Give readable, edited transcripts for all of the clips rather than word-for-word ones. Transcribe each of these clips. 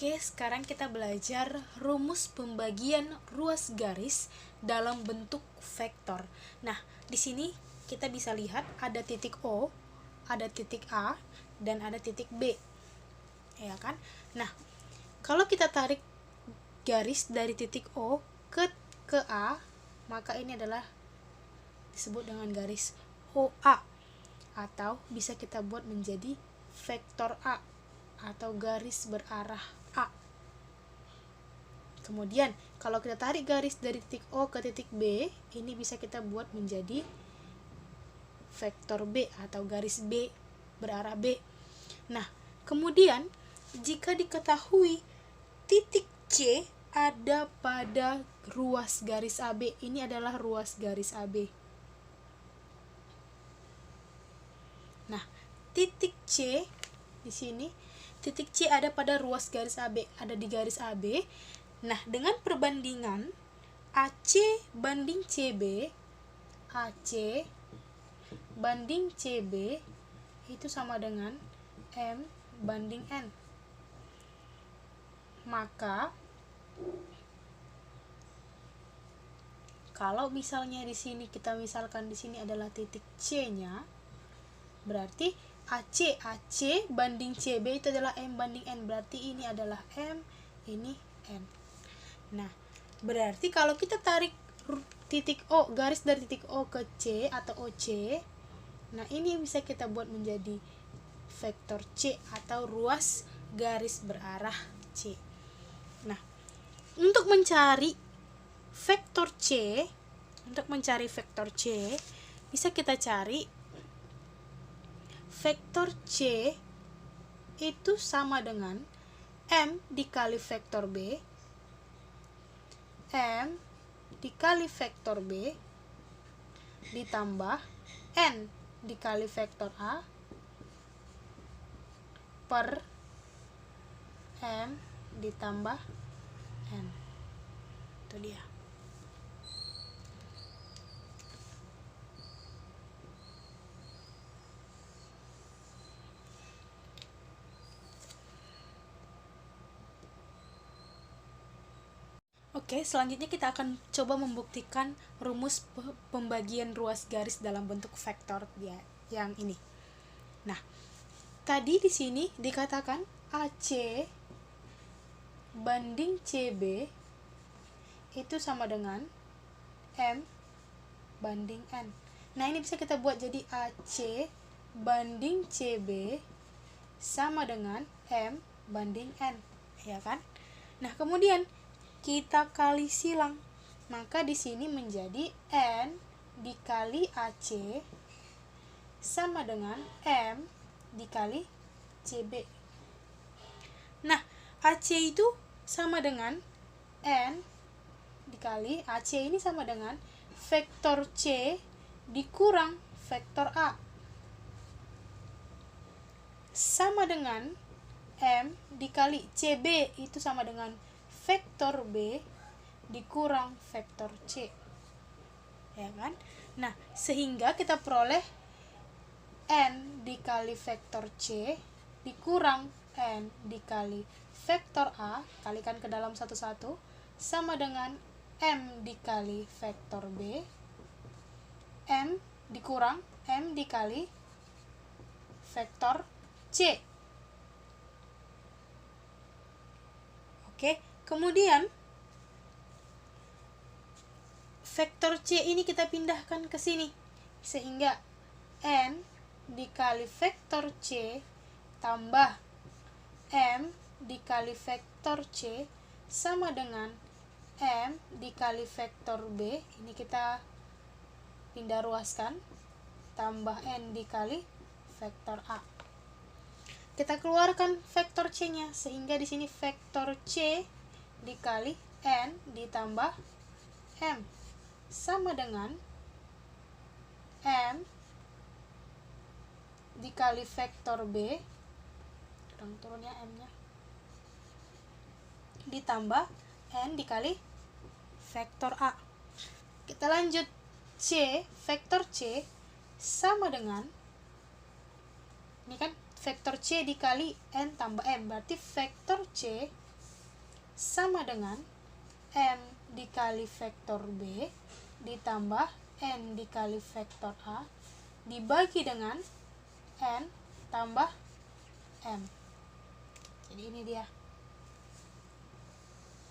Oke, sekarang kita belajar rumus pembagian ruas garis dalam bentuk vektor. Nah, di sini kita bisa lihat ada titik O, ada titik A, dan ada titik B. Ya kan? Nah, kalau kita tarik garis dari titik O ke A, maka ini adalah disebut dengan garis OA, atau bisa kita buat menjadi vektor A atau garis berarah A. Kemudian kalau kita tarik garis dari titik O ke titik B, ini bisa kita buat menjadi vektor B atau garis B berarah B. Nah, kemudian jika diketahui titik C ada pada ruas garis AB, ini adalah ruas garis AB. Nah, titik C di sini, titik C ada pada ruas garis AB, ada di garis AB. Nah, dengan perbandingan AC banding CB, AC banding CB itu sama dengan M banding N. Maka kalau misalnya di sini kita misalkan di sini adalah titik C-nya, berarti AC banding CB itu adalah M banding N, berarti ini adalah M, ini N. Nah, berarti kalau kita tarik titik O, garis dari titik O ke C atau OC, nah ini bisa kita buat menjadi vektor C atau ruas garis berarah C. Nah, untuk mencari vektor C, bisa kita cari vektor C itu sama dengan M dikali vektor B, M dikali vektor B ditambah N dikali vektor A per M ditambah N. Itu dia. Oke, selanjutnya kita akan coba membuktikan rumus pembagian ruas garis dalam bentuk vektor yang ini. Nah, tadi di sini dikatakan AC banding CB itu sama dengan M banding N. Nah, ini bisa kita buat jadi AC banding CB sama dengan M banding N, ya kan? Nah, kemudian kita kali silang, maka di sini menjadi N dikali AC sama dengan M dikali CB. Nah, AC itu sama dengan N dikali AC ini sama dengan vektor C dikurang vektor A sama dengan M dikali CB itu sama dengan vektor B dikurang vektor C, ya kan? Nah, sehingga kita peroleh N dikali vektor C dikurang N dikali vektor A, kalikan ke dalam satu-satu, sama dengan M dikali vektor B, M dikurang M dikali vektor C. Oke, kemudian vektor C ini kita pindahkan ke sini, sehingga N dikali vektor C tambah M dikali vektor C sama dengan M dikali vektor B, ini kita pindah ruaskan, tambah N dikali vektor A. Kita keluarkan vektor C-nya, sehingga di sini vektor C dikali N ditambah M sama dengan M dikali vektor B, turun ya M-nya, ditambah N dikali vektor A. Kita lanjut, vektor C sama dengan, ini kan vektor C dikali N tambah M, berarti vektor C sama dengan M dikali vektor B ditambah N dikali vektor A dibagi dengan N tambah M. Jadi ini dia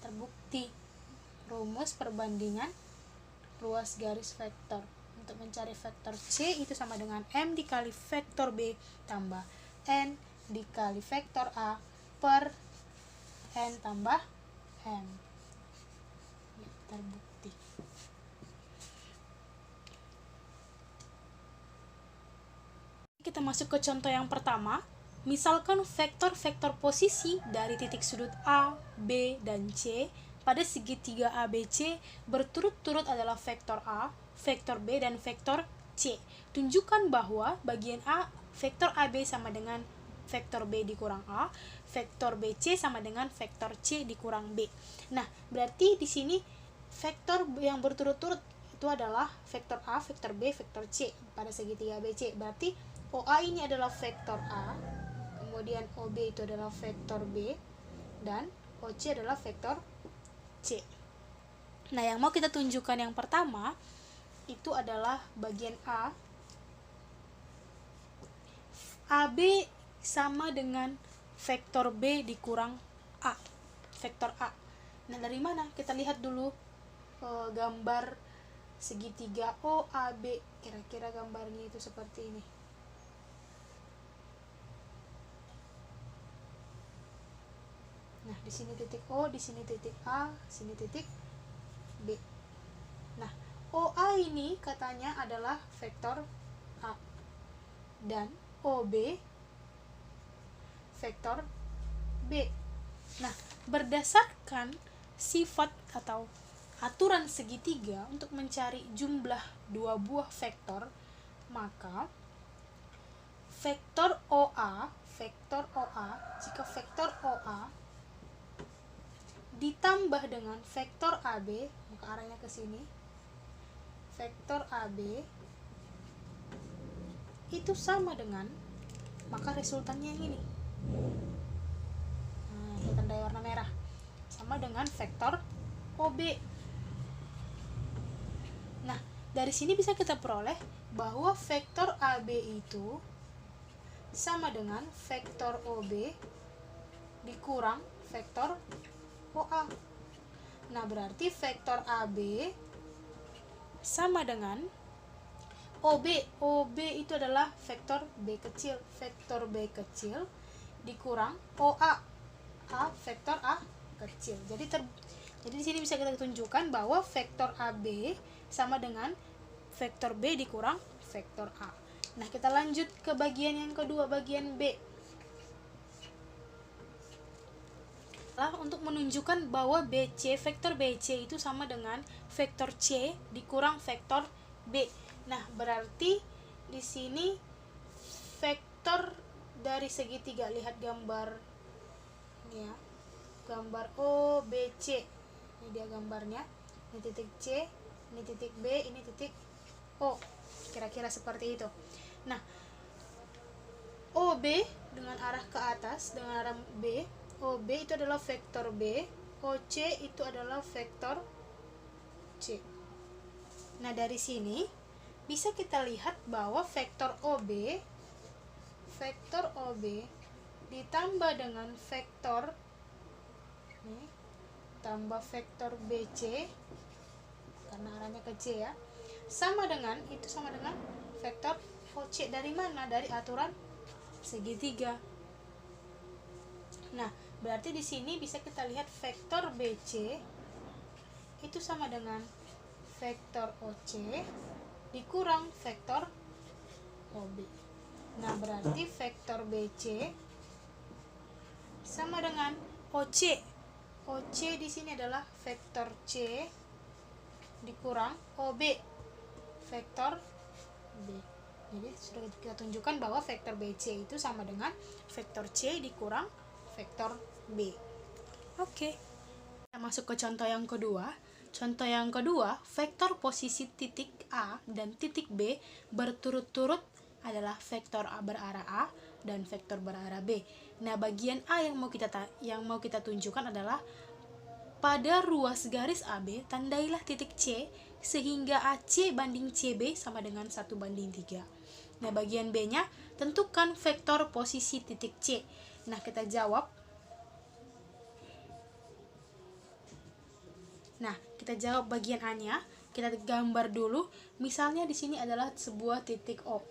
terbukti rumus perbandingan ruas garis vektor. Untuk mencari vektor C itu sama dengan M dikali vektor B tambah N dikali vektor A per N tambah M. Ya, terbukti. Kita masuk ke contoh yang pertama. Misalkan vektor-vektor posisi dari titik sudut A, B, dan C pada segitiga ABC berturut-turut adalah vektor A, vektor B, dan vektor C. Tunjukkan bahwa bagian A, vektor AB sama dengan vektor B dikurang A, vektor BC sama dengan vektor C dikurang B. Nah, berarti di sini vektor yang berturut-turut itu adalah vektor A, vektor B, vektor C pada segitiga ABC. Berarti OA ini adalah vektor A, kemudian OB itu adalah vektor B, dan OC adalah vektor C. Nah, yang mau kita tunjukkan yang pertama itu adalah bagian A. AB sama dengan vektor B dikurang A, vektor A. Nah, dari mana? Kita lihat dulu gambar segitiga OAB. Kira-kira gambarnya itu seperti ini. Nah, di sini titik O, di sini titik A, sini titik B. Nah, OA ini katanya adalah vektor A dan OB vektor B. Nah, berdasarkan sifat atau aturan segitiga untuk mencari jumlah dua buah vektor, maka vektor OA, jika vektor OA ditambah dengan vektor AB, maka arahnya ke sini, vektor AB itu sama dengan, maka resultannya yang ini. Nah, ini tandai warna merah. Sama dengan vektor OB. Nah, dari sini bisa kita peroleh bahwa vektor AB itu sama dengan vektor OB dikurang vektor OA. Nah, berarti vektor AB sama dengan OB. OB itu adalah vektor B kecil. Vektor B kecil dikurang OA. A vektor A kecil. Jadi di sini bisa kita tunjukkan bahwa vektor AB sama dengan vektor B dikurang vektor A. Nah, kita lanjut ke bagian yang kedua, bagian B. Untuk menunjukkan bahwa BC, vektor BC itu sama dengan vektor C dikurang vektor B. Nah, berarti di sini vektor dari segitiga, lihat gambar ya. Gambar OBC. Ini dia gambarnya. Ini titik C, ini titik B, ini titik O. Kira-kira seperti itu. Nah, OB dengan arah ke atas dengan arah B, OB itu adalah vektor B, OC itu adalah vektor C. Nah, dari sini bisa kita lihat bahwa vektor OB ditambah dengan vektor ini, tambah vektor BC karena arahnya ke C ya, sama dengan vektor OC. Dari mana? Dari aturan segitiga. Nah, berarti di sini bisa kita lihat vektor BC itu sama dengan vektor OC dikurang vektor OB. Nah, berarti vektor BC sama dengan OC. OC di sini adalah vektor C dikurang OB, vektor B. Jadi sudah kita tunjukkan bahwa vektor BC itu sama dengan vektor C dikurang vektor B. Oke. Kita masuk ke contoh yang kedua. Contoh yang kedua, vektor posisi titik A dan titik B berturut-turut adalah vektor A berarah A dan vektor berarah B. Nah, bagian A yang mau kita tunjukkan adalah pada ruas garis AB, tandailah titik C sehingga AC banding CB sama dengan 1:3. Nah, bagian B-nya, tentukan vektor posisi titik C. Nah, kita jawab. Nah, kita jawab bagian A-nya. Kita gambar dulu. Misalnya di sini adalah sebuah titik O.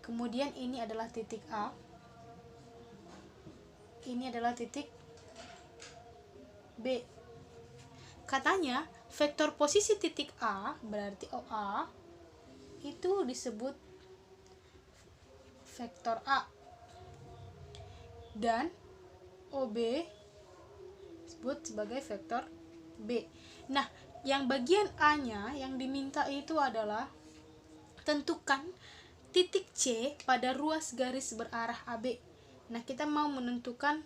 Kemudian ini adalah titik A. Ini adalah titik B. Katanya, vektor posisi titik A, berarti OA, itu disebut vektor A. Dan OB disebut sebagai vektor B. Nah, yang bagian A-nya yang diminta itu adalah tentukan titik C pada ruas garis berarah AB. Nah, kita mau menentukan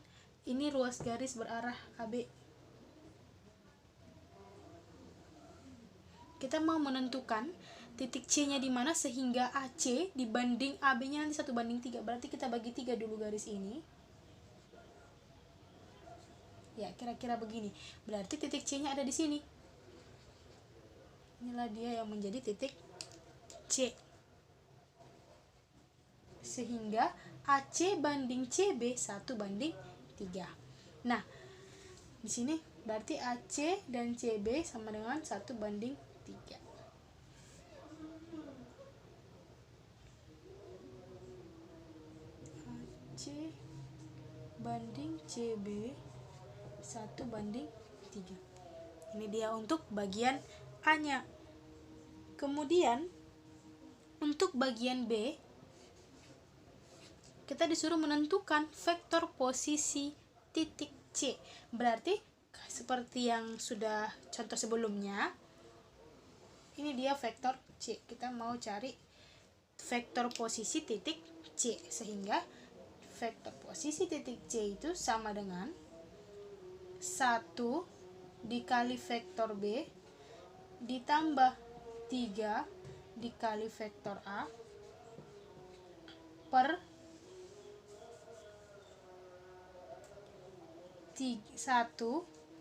ini ruas garis berarah AB. Kita mau menentukan titik C-nya di mana sehingga AC dibanding AB-nya nanti 1:3. Berarti kita bagi 3 dulu garis ini. Ya, kira-kira begini. Berarti titik C-nya ada di sini. Inilah dia yang menjadi titik C. Sehingga AC banding CB 1:3. Nah, di sini berarti AC dan CB sama dengan 1:3. AC banding CB 1:3. Ini dia untuk bagian A-nya. Kemudian untuk bagian B, kita disuruh menentukan vektor posisi titik C. Berarti seperti yang sudah contoh sebelumnya, ini dia vektor C. Kita mau cari vektor posisi titik C, sehingga vektor posisi titik C itu sama dengan 1 dikali vektor B ditambah 3 dikali vektor A per 1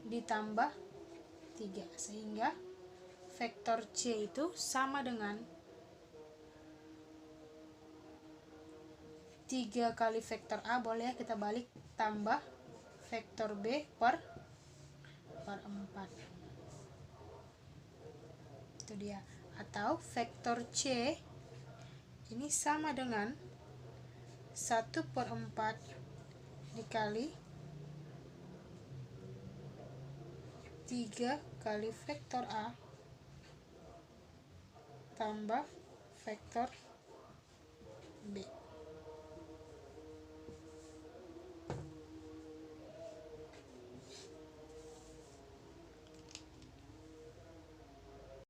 ditambah 3, sehingga vektor C itu sama dengan 3 kali vektor A, boleh kita balik, tambah vektor B per 4. Itu dia. Atau vektor C ini sama dengan 1/4 dikali 3 kali vektor A tambah vektor B.